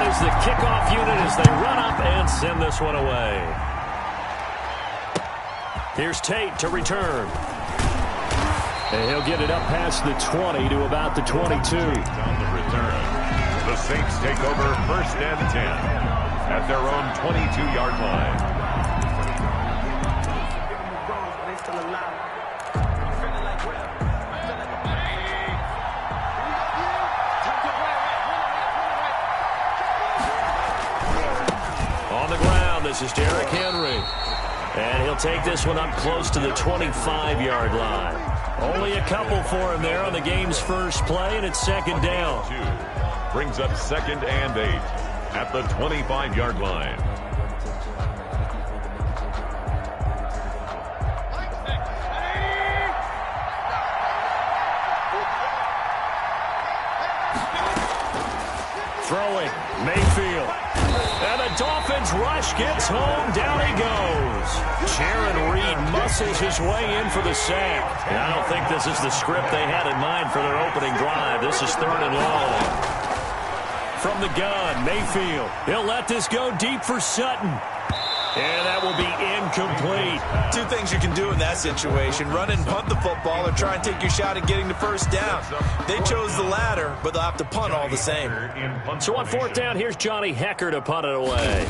is the kickoff unit as they run up and send this one away. Here's Tate to return. And he'll get it up past the 20 to about the 22. On the return, the Saints take over 1st and 10 at their own 22-yard line. On the ground, this is Derrick Henry. And he'll take this one up close to the 25-yard line. Only a couple for him there on the game's first play, and it's 2nd down. Brings up 2nd and 8 at the 25-yard line. Throwing, Mayfield. And the Dolphins rush gets home. Down he goes. Jaron Reed muscles his way in for the sack. And I don't think this is the script they had in mind for their opening drive. This is 3rd and long. From the gun, Mayfield. He'll let this go deep for Sutton. And that will be incomplete. Two things you can do in that situation. Run and punt the football or try and take your shot at getting the first down. They chose the latter, but they'll have to punt all the same. So on 4th down, here's Johnny Hekker to punt it away.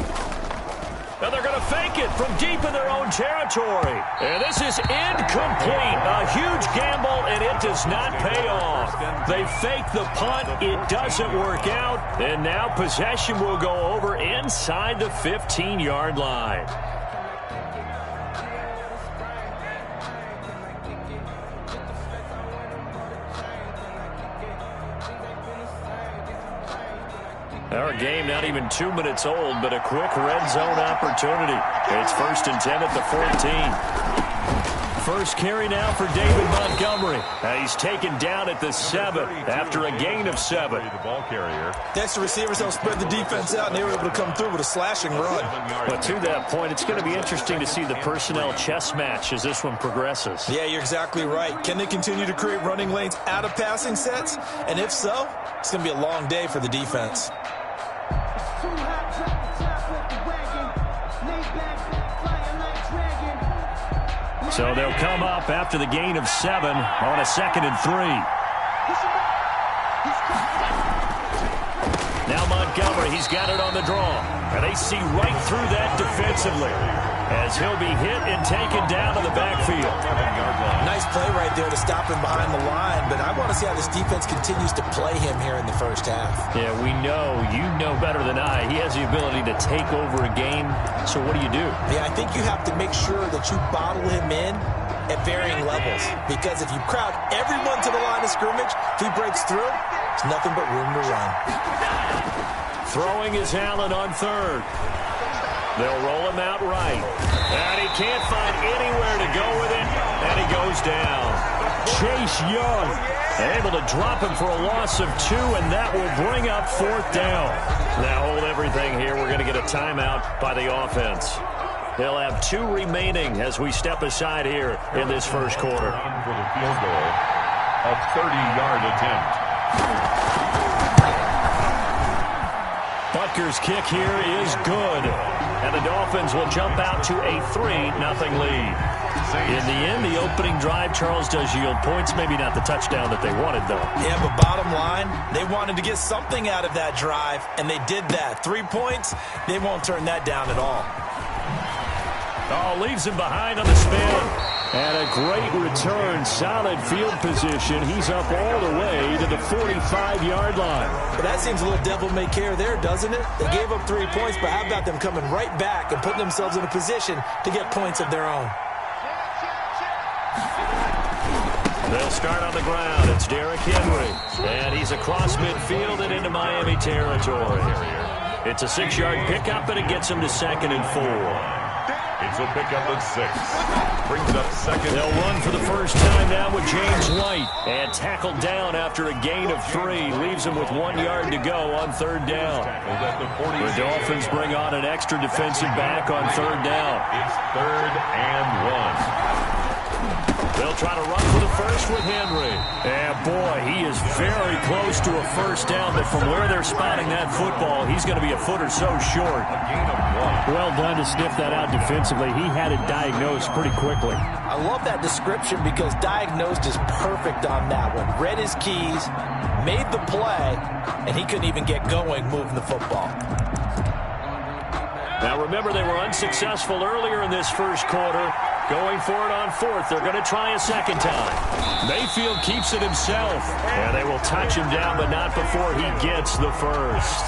And they're going to fake it from deep in their own territory. And this is incomplete. A huge gamble, and it does not pay off. They fake the punt. It doesn't work out. And now possession will go over inside the 15-yard line. Our game not even 2 minutes old, but a quick red zone opportunity. It's 1st and 10 at the 14. First carry now for David Montgomery. He's taken down at the 7 after a gain of 7. The ball carrier. That's the receivers help spread the defense out, and they were able to come through with a slashing run. But to that point, it's going to be interesting to see the personnel chess match as this one progresses. Yeah, you're exactly right. Can they continue to create running lanes out of passing sets? And if so, it's going to be a long day for the defense. So they'll come up after the gain of 7 on a 2nd and 3. Now Montgomery, he's got it on the draw. And they see right through that defensively as he'll be hit and taken down to the backfield. Nice play right there to stop him behind the line, but I want to see how this defense continues to play him here in the first half. Yeah, we know, you know better than I, he has the ability to take over a game. So what do you do? Yeah, I think you have to make sure that you bottle him in at varying levels, because if you crowd everyone to the line of scrimmage, if he breaks through, there's nothing but room to run. Throwing is Allen on 3rd. They'll roll him out right. And he can't find anywhere to go with it. And he goes down. Chase Young able to drop him for a loss of 2, and that will bring up 4th down. Now hold everything here. We're going to get a timeout by the offense. They'll have 2 remaining as we step aside here in this first quarter. For the field goal, a 30-yard attempt. Butker's kick here is good. And the Dolphins will jump out to a 3-0 lead. In the end, the opening drive, Charles, does yield points. Maybe not the touchdown that they wanted, though. Yeah, but bottom line, they wanted to get something out of that drive, and they did that. 3 points, they won't turn that down at all. Oh, leaves him behind on the spin. And a great return, solid field position. He's up all the way to the 45-yard line. But that seems a little devil-may-care there, doesn't it? They gave up 3 points, but how about them coming right back and putting themselves in a position to get points of their own? They'll start on the ground. It's Derrick Henry. And he's across midfield and into Miami territory. It's a 6-yard pickup, and it gets him to 2nd and 4. It's a pickup of 6. Brings up 2nd. They'll run for the first time now with James White. And tackled down after a gain of 3. Leaves him with 1 yard to go on 3rd down. The Dolphins bring on an extra defensive back on 3rd down. It's 3rd and 1. They'll try to run for the first with Henry. And boy, he is very close to a first down, but from where they're spotting that football, he's going to be a foot or so short. A gain of 1. Well done to sniff that out defensively. He had it diagnosed pretty quickly. I love that description because diagnosed is perfect on that one. Read his keys, made the play, and he couldn't even get going moving the football. Now remember, they were unsuccessful earlier in this first quarter. Going for it on fourth. They're going to try a second time. Mayfield keeps it himself. And they will touch him down, but not before he gets the first.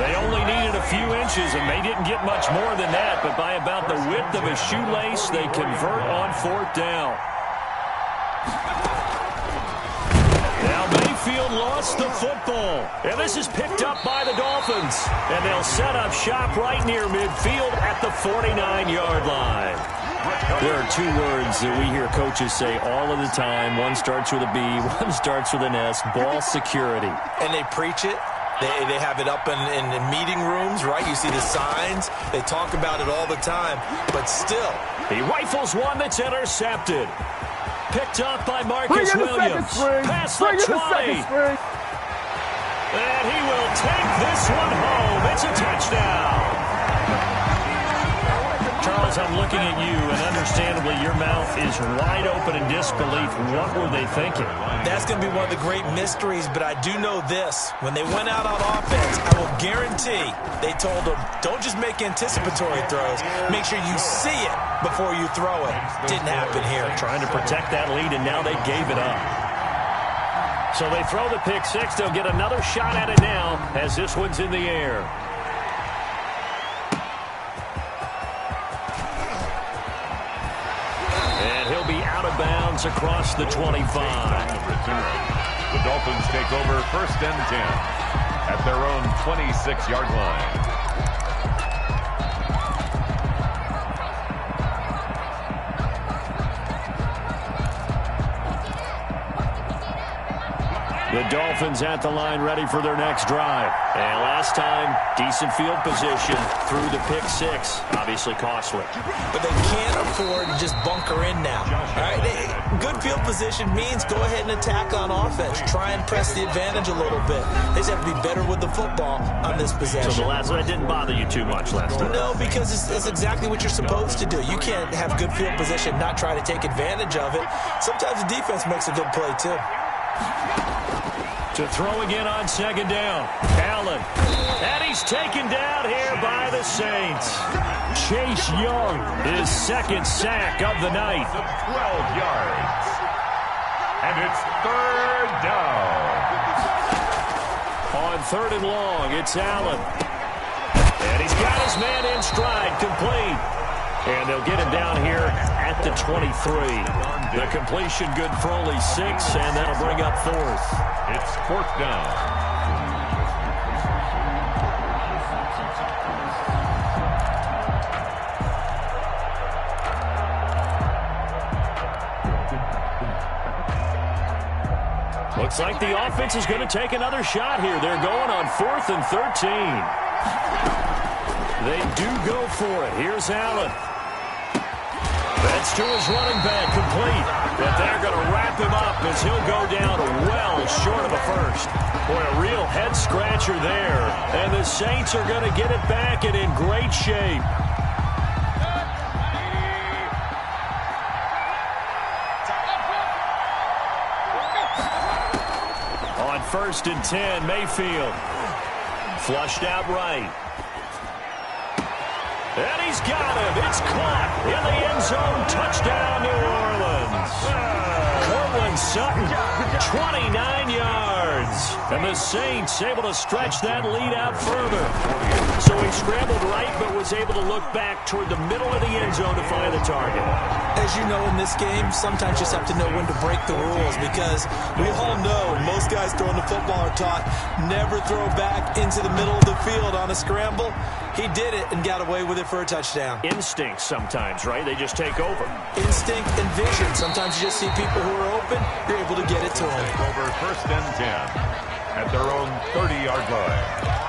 They only needed a few inches, and they didn't get much more than that. But by about the width of a shoelace, they convert on fourth down. Now Mayfield lost the football. And this is picked up by the Dolphins. And they'll set up shop right near midfield at the 49-yard line. There are two words that we hear coaches say all of the time. One starts with a B, one starts with an S, ball security. And they preach it. They have it up in meeting rooms, right? You see the signs. They talk about it all the time. But still. He rifles one that's intercepted. Picked up by Marcus Williams. Past the 20. And he will take this one home. It's a touchdown. Charles, I'm looking at you, and understandably, your mouth is wide open in disbelief. What were they thinking? That's going to be one of the great mysteries, but I do know this. When they went out on offense, I will guarantee they told them, don't just make anticipatory throws. Make sure you see it before you throw it. Didn't happen here. Trying to protect that lead, and now they gave it up. So they throw the pick six. They'll get another shot at it now as this one's in the air. Out of bounds across the 25. The Dolphins take over first and 10 at their own 26-yard line. The Dolphins at the line ready for their next drive. And last time, decent field position through the pick six. Obviously costly. But they can't afford to just bunker in now. All right, good field position means go ahead and attack on offense. Try and press the advantage a little bit. They just have to be better with the football on this possession. So the last one didn't bother you too much last time? No, because it's exactly what you're supposed to do. You can't have good field position, not try to take advantage of it. Sometimes the defense makes a good play, too. To throw again on second down. Allen. And he's taken down here by the Saints. Chase Young, his second sack of the night. 12 yards. And it's third down. On third and long, it's Allen. And he's got his man in stride, complete. And they'll get him down here at the 23. The completion good for only 6, and that'll bring up fourth. It's fourth down. Looks like the offense is going to take another shot here. They're going on 4th and 13. They do go for it. Here's Allen. That's to his running back, complete. But they're going to wrap him up as he'll go down well short of a first. Boy, a real head-scratcher there. And the Saints are going to get it back and in great shape. On 1st and 10, Mayfield. Flushed out right. And he's got him. It's caught in the end zone. Touchdown, New Orleans. Cortland Sutton, 29 yards. And the Saints able to stretch that lead out further. So he scrambled right, but was able to look back toward the middle of the end zone to find the target. As you know, in this game, sometimes you just have to know when to break the rules because we all know most guys throwing the football are taught never throw back into the middle of the field on a scramble. He did it and got away with it for a touchdown. Instinct sometimes, right? They just take over. Instinct and vision. Sometimes you just see people who are open, you're able to get it to them. Over first and 10 at their own 30-yard line.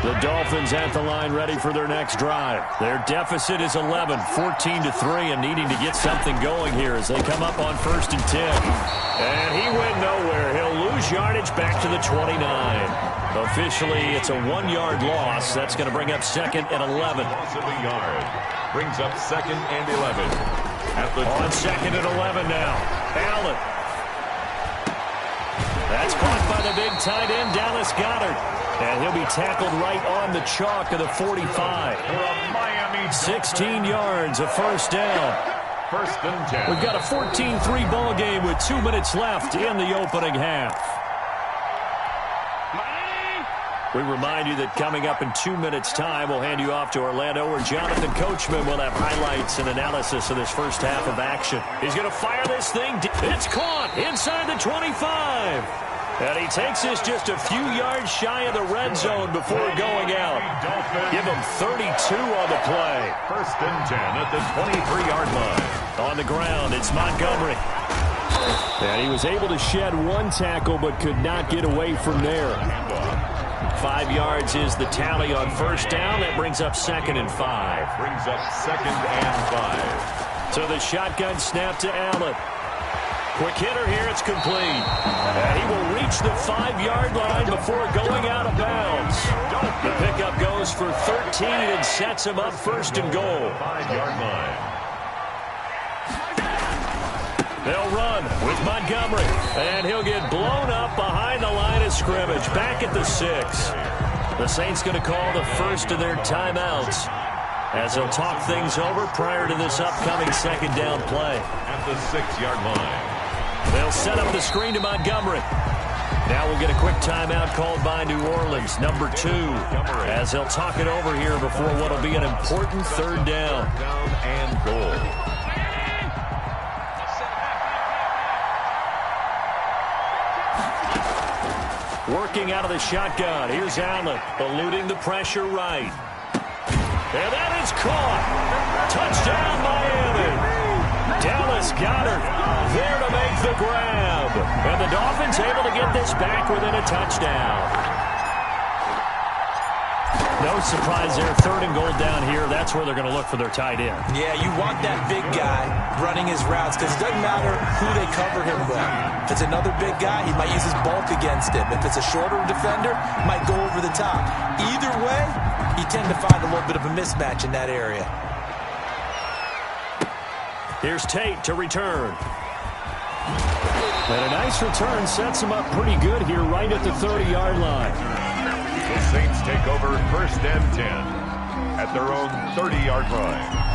The Dolphins at the line ready for their next drive. Their deficit is 11, 14-3, and needing to get something going here as they come up on 1st and 10. And he went nowhere. He'll lose yardage back to the 29. Officially, it's a 1-yard loss. That's going to bring up 2nd and 11. Loss of a yard. Brings up 2nd and 11. At the on 2nd and 11 now. Allen. That's caught by the big tight end, Dallas Goedert. And he'll be tackled right on the chalk of the 45. 16 yards, a 1st down. 1st and 10. We've got a 14-3 ball game with 2 minutes left in the opening half. We remind you that coming up in 2 minutes' time, we'll hand you off to Orlando, where Jonathan Coachman will have highlights and analysis of this first half of action. He's going to fire this thing. It's caught inside the 25. And he takes this just a few yards shy of the red zone before going out. Give him 32 on the play. 1st and 10 at the 23-yard line. On the ground, it's Montgomery. And he was able to shed 1 tackle but could not get away from there. 5 yards is the tally on 1st down. That brings up 2nd and 5. Brings up 2nd and 5. So the shotgun snap to Allen. Quick hitter here, it's complete. And he will reach the 5-yard line before going out of bounds. The pickup goes for 13 and sets him up 1st and goal. 5-yard line. They'll run with Montgomery. And he'll get blown up behind the line of scrimmage. Back at the 6. The Saints going to call the first of their timeouts as they'll talk things over prior to this upcoming 2nd down play. At the 6-yard line. They'll set up the screen to Montgomery. Now we'll get a quick timeout called by New Orleans, number 2, as they'll talk it over here before what will be an important 3rd down. Down and goal. Working out of the shotgun. Here's Allen, eluding the pressure right. And that is caught. Touchdown, Miami. Dallas Goedert there to make the grab. And the Dolphins able to get this back within a touchdown. No surprise there. 3rd and goal down here. That's where they're going to look for their tight end. Yeah, you want that big guy running his routes because it doesn't matter who they cover him with. If it's another big guy, he might use his bulk against him. If it's a shorter defender, he might go over the top. Either way, you tend to find a little bit of a mismatch in that area. Here's Tate to return. And a nice return sets him up pretty good here right at the 30-yard line. The Saints take over 1st and 10 at their own 30-yard line.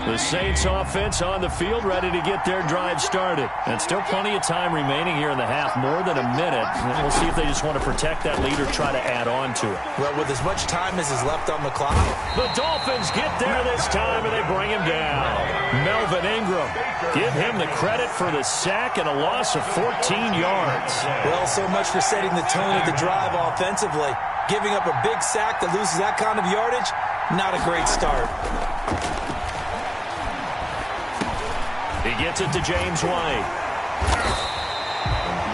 The Saints offense on the field ready to get their drive started. And still plenty of time remaining here in the half, more than a minute. And we'll see if they just want to protect that lead or try to add on to it. Well, with as much time as is left on the clock. The Dolphins get there this time and they bring him down. Melvin Ingram, give him the credit for the sack and a loss of 14 yards. Well, so much for setting the tone of the drive offensively. Giving up a big sack that loses that kind of yardage, not a great start. He gets it to James White.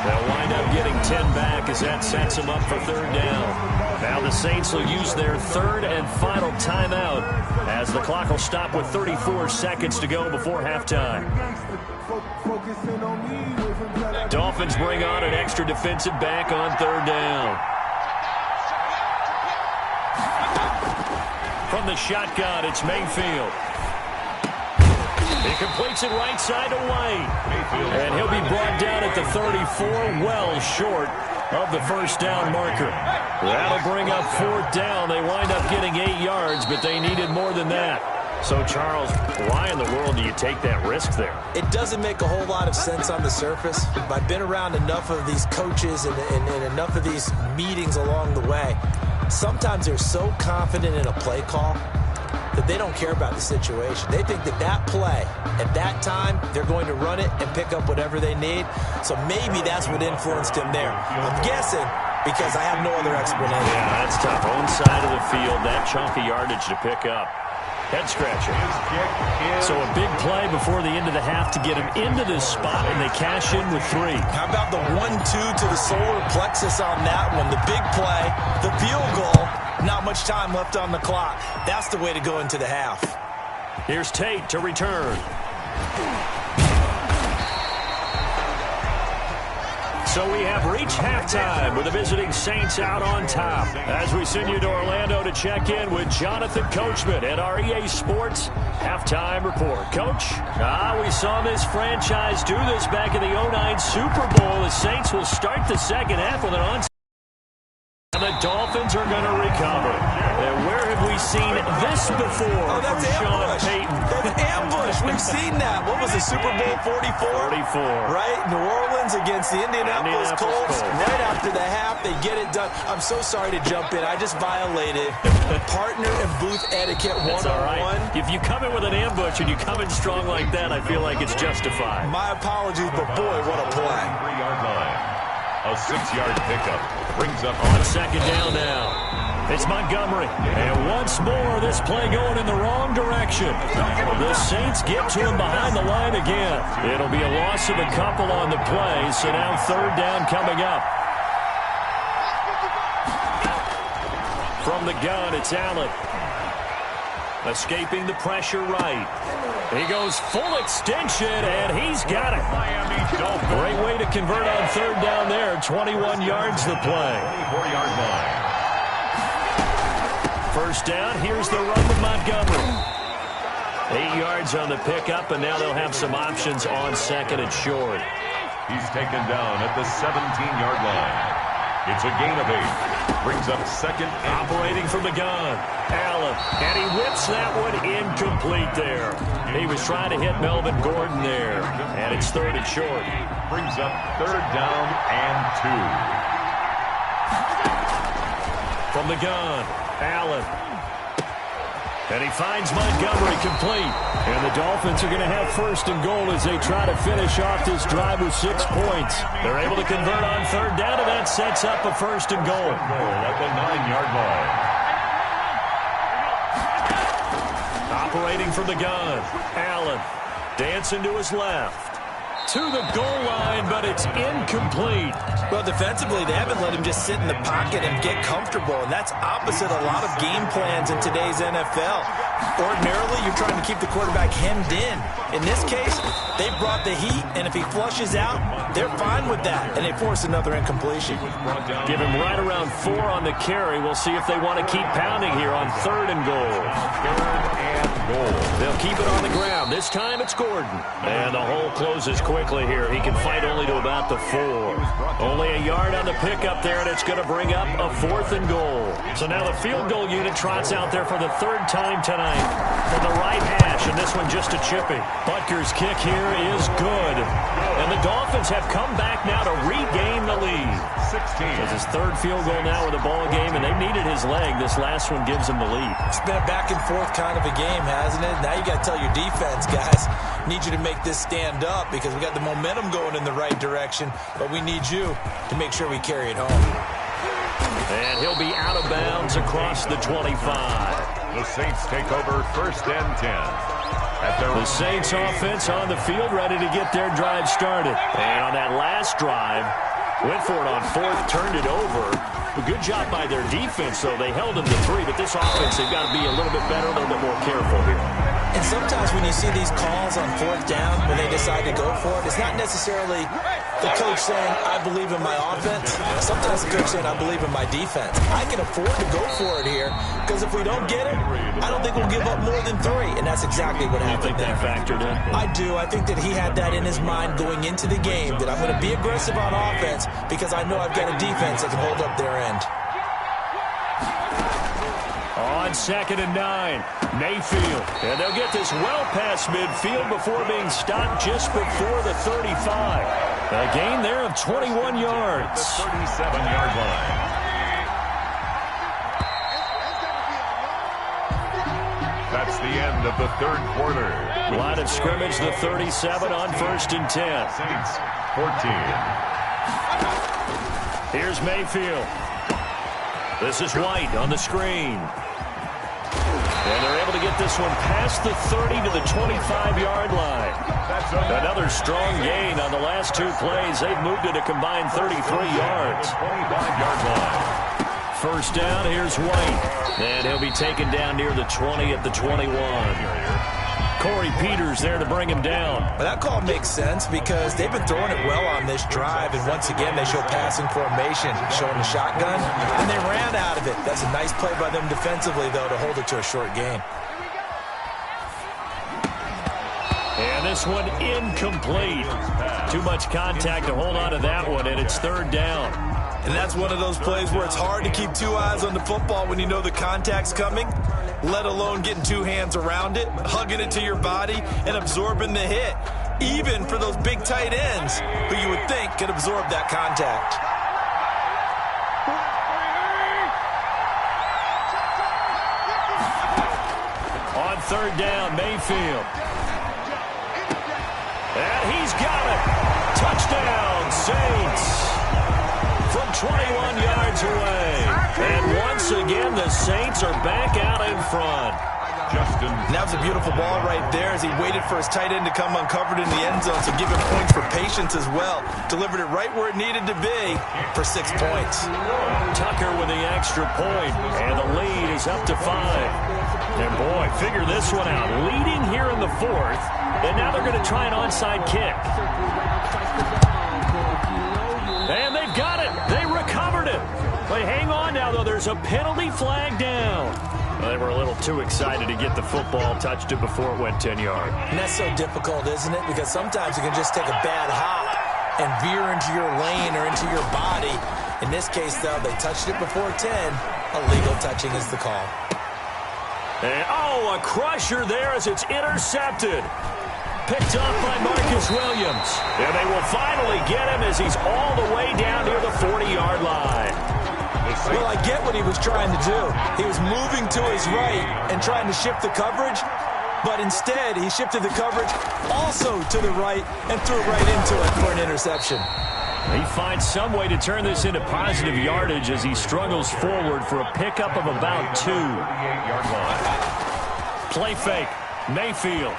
They'll wind up getting 10 back as that sets them up for 3rd down. Now the Saints will use their 3rd and final timeout as the clock will stop with 34 seconds to go before halftime. Dolphins bring on an extra defensive back on 3rd down. From the shotgun, it's Mayfield. He completes it right side to White. And he'll be brought down at the 34, well short of the 1st down marker. That'll bring up 4th down. They wind up getting 8 yards, but they needed more than that. So, Charles, why in the world do you take that risk there? It doesn't make a whole lot of sense on the surface. I've been around enough of these coaches and enough of these meetings along the way. Sometimes they're so confident in a play call that they don't care about the situation. They think that that play, at that time, they're going to run it and pick up whatever they need. So maybe that's what influenced him there. I'm guessing because I have no other explanation. Yeah, that's tough. Own side of the field, that chunk of yardage to pick up. Head scratcher. So a big play before the end of the half to get him into this spot, and they cash in with 3. How about the 1-2 to the solar plexus on that one? The big play, the field goal, not much time left on the clock. That's the way to go into the half. Here's Tate to return. So we have reached halftime with the visiting Saints out on top. As we send you to Orlando to check in with Jonathan Coachman at our EA Sports Halftime Report. Coach, we saw this franchise do this back in the 2009 Super Bowl. The Saints will start the second half with an onside. And the Dolphins are going to recover. And where have we seen this before? Oh, that's from ambush. Sean Payton? That's ambush. We've seen that. What was it, Super Bowl 44? 44. Right? New Orleans against the Indianapolis Colts. Right after the half, they get it done. I'm so sorry to jump in. I just violated partner and booth etiquette 101. That's all right. If you come in with an ambush and you come in strong like that, I feel like it's justified. My apologies, but boy, what a play. 3-yard line. A 6-yard pickup brings up on second down now. It's Montgomery. And once more, this play going in the wrong direction. The Saints get to him behind the line again. It'll be a loss of a couple on the play, so now third down coming up. From the gun, it's Allen. Escaping the pressure right. He goes full extension, and he's got it. Great way to convert on third down there. 21 yards the play. 24-yard line. First down, here's the run with Montgomery. 8 yards on the pickup, and now they'll have some options on second and short. He's taken down at the 17-yard line. It's a gain of 8. Brings up second. Operating from the gun. Allen. And he whips that one incomplete there. He was trying to hit Melvin Gordon there. And it's third and short. Brings up third down and 2. From the gun. Allen. And he finds Montgomery complete. And the Dolphins are going to have first and goal as they try to finish off this drive with 6 points. They're able to convert on third down, and that sets up a first and goal. At the 9-yard line. Operating from the gun. Allen dancing to his left. To the goal line, but it's incomplete. Well, defensively, they haven't let him just sit in the pocket and get comfortable, and that's opposite a lot of game plans in today's NFL. Ordinarily, you're trying to keep the quarterback hemmed in. In this case, they brought the heat, and if he flushes out, they're fine with that, and they force another incompletion. Give him right around 4 on the carry. We'll see if they want to keep pounding here on third and goal. Third and goal. They'll keep it on the ground. This time it's Gordon. And the hole closes quickly here. He can fight only to about the 4. Only a yard on the pickup there, and it's going to bring up a 4th and goal. So now the field goal unit trots out there for the 3rd time tonight from the right hash, and this one just a chipping. Butker's kick here is good. And the Dolphins have come back now to regain the lead. 16. It's his 3rd field goal now in the ball game, and they needed his leg. This last one gives them the lead. It's been a back and forth kind of a game, hasn't it? Now you got to tell your defense, guys, need you to make this stand up because we got the momentum going in the right direction, but we need you to make sure we carry it home. And he'll be out of bounds across the 25. The Saints take over first and 10. The Saints offense on the field ready to get their drive started. And on that last drive, went for it on 4th, turned it over. A good job by their defense, though. They held them to 3, but this offense, they've got to be a little bit better, a little bit more careful here. And sometimes when you see these calls on 4th down, when they decide to go for it, it's not necessarily the coach saying, I believe in my offense. Sometimes the coach saying, I believe in my defense. I can afford to go for it here because if we don't get it, I don't think we'll give up more than 3. And that's exactly what happened there. You think that factored in? I do. I think that he had that in his mind going into the game, that I'm going to be aggressive on offense because I know I've got a defense that can hold up their end. On 2nd and 9, Mayfield. And they'll get this well past midfield before being stopped just before the 35. A gain there of 21 yards. 37-yard line. That's the end of the 3rd quarter. Line of scrimmage, the 37 on 1st and 10. Saints 14. Here's Mayfield. This is White on the screen. And they're able to get this one past the 30 to the 25-yard line. Another strong gain on the last two plays. They've moved it a combined 33 yards. 25-yard line. First down, here's White. And he'll be taken down near the 20 at the 21. Corey Peters there to bring him down. Well, that call makes sense because they've been throwing it well on this drive, and once again they show passing formation, showing the shotgun, and they ran out of it. That's a nice play by them defensively, though, to hold it to a short gain. And this one incomplete. Too much contact to hold on to that one, and it's third down. And that's one of those plays where it's hard to keep two eyes on the football when you know the contact's coming, let alone getting two hands around it, hugging it to your body, and absorbing the hit, even for those big tight ends who you would think could absorb that contact. On third down, Mayfield. And he's got it. Touchdown, Saints. From 21 yards away. And once again, the Saints are back out in front. Justin. And that was a beautiful ball right there as he waited for his tight end to come uncovered in the end zone, so give him points for patience as well. Delivered it right where it needed to be for 6 points. Tucker with the extra point, and the lead is up to 5. And boy, figure this one out. Leading here in the fourth, and now they're going to try an onside kick. And they've got it. They recovered it. They hang on now, though. There's a penalty flag down. Well, they were a little too excited to get the football, touched it before it went 10 yards. And that's so difficult, isn't it? Because sometimes you can just take a bad hop and veer into your lane or into your body. In this case, though, they touched it before 10. Illegal touching is the call. And, oh, a crusher there as it's intercepted. Picked up by Marcus Williams. And they will finally get him as he's all the way down near the 40-yard line. Well, I get what he was trying to do. He was moving to his right and trying to shift the coverage, but instead he shifted the coverage also to the right and threw it right into it for an interception. He finds some way to turn this into positive yardage as he struggles forward for a pickup of about 2. Play fake. Mayfield.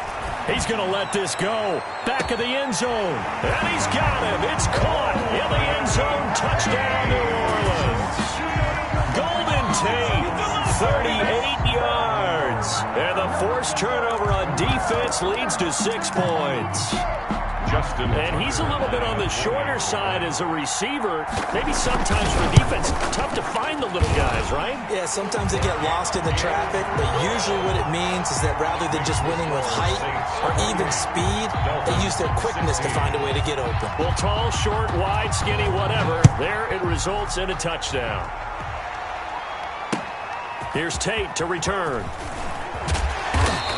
He's going to let this go. Back of the end zone. And he's got him. It's caught in the end zone. Touchdown, New Orleans. Golden Tate, 38 yards. And the forced turnover on defense leads to 6 points. Justin. And he's a little bit on the shorter side as a receiver. Maybe sometimes for defense, tough to find the little guys, right? Yeah, sometimes they get lost in the traffic, but usually what it means is that rather than just winning with height or even speed, they use their quickness to find a way to get open. Well, tall, short, wide, skinny, whatever, there it results in a touchdown. Here's Tate to return.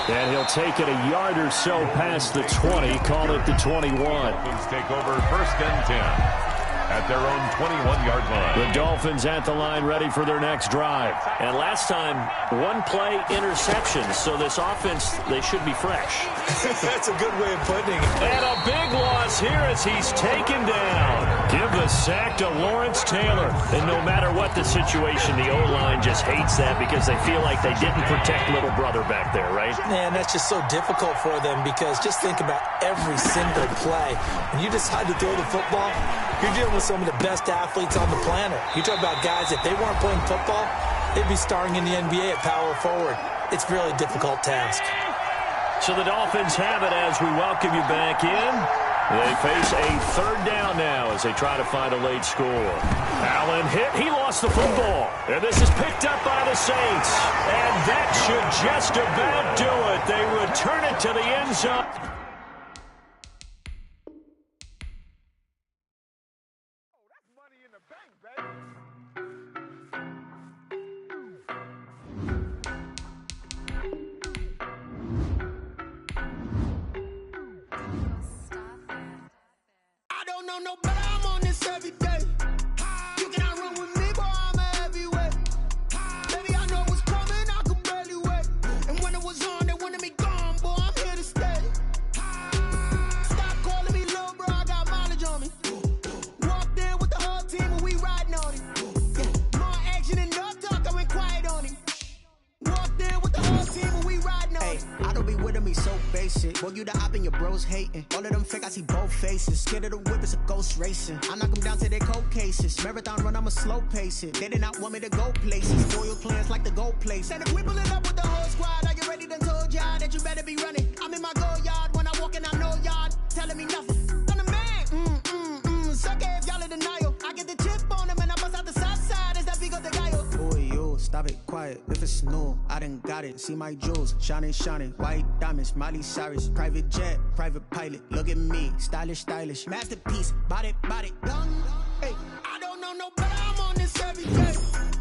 And he'll take it a yard or so past the 20, call it the 21. Dolphins take over first and 10 at their own 21-yard line. The Dolphins at the line ready for their next drive. And last time, one play interception, so this offense, they should be fresh. That's a good way of putting it. And a big loss here as he's taken down. Give the sack to Lawrence Taylor. And no matter what the situation, the O-line just hates that because they feel like they didn't protect little brother back there, right? Man, that's just so difficult for them because just think about every single play. When you decide to throw the football, you're dealing with some of the best athletes on the planet. You talk about guys, if they weren't playing football, they'd be starring in the NBA at power forward. It's a really difficult task. So the Dolphins have it as we welcome you back in. They face a third down now as they try to find a late score. Allen hit. He lost the football. And this is picked up by the Saints. And that should just about do it. They return it to the end zone. face it. Boy, you the op and your bros hating. All of them fake, I see both faces. Scared of the whip, it's a ghost racing. I knock them down to their cold cases. Marathon run, I'ma slow pace it. They did not want me to go places. Loyal plans like the gold place. And if we pull it up with the whole squad, are you ready? Done told y'all that you better be running. I'm in my go yard when I walk in, I know y'all telling me nothing. I'm the man, suck it if y'all in denial. I get the chip on them and I bust out the south side. Is that Vigo de Gallo? Boy, yo, stop it, quiet. If it's new, I done got it. See my jewels, shining, shining. White diamonds, Miley Cyrus. Private jet, private pilot. Look at me, stylish, stylish. Masterpiece, body, done. Hey, I don't know no better. I'm on this every day.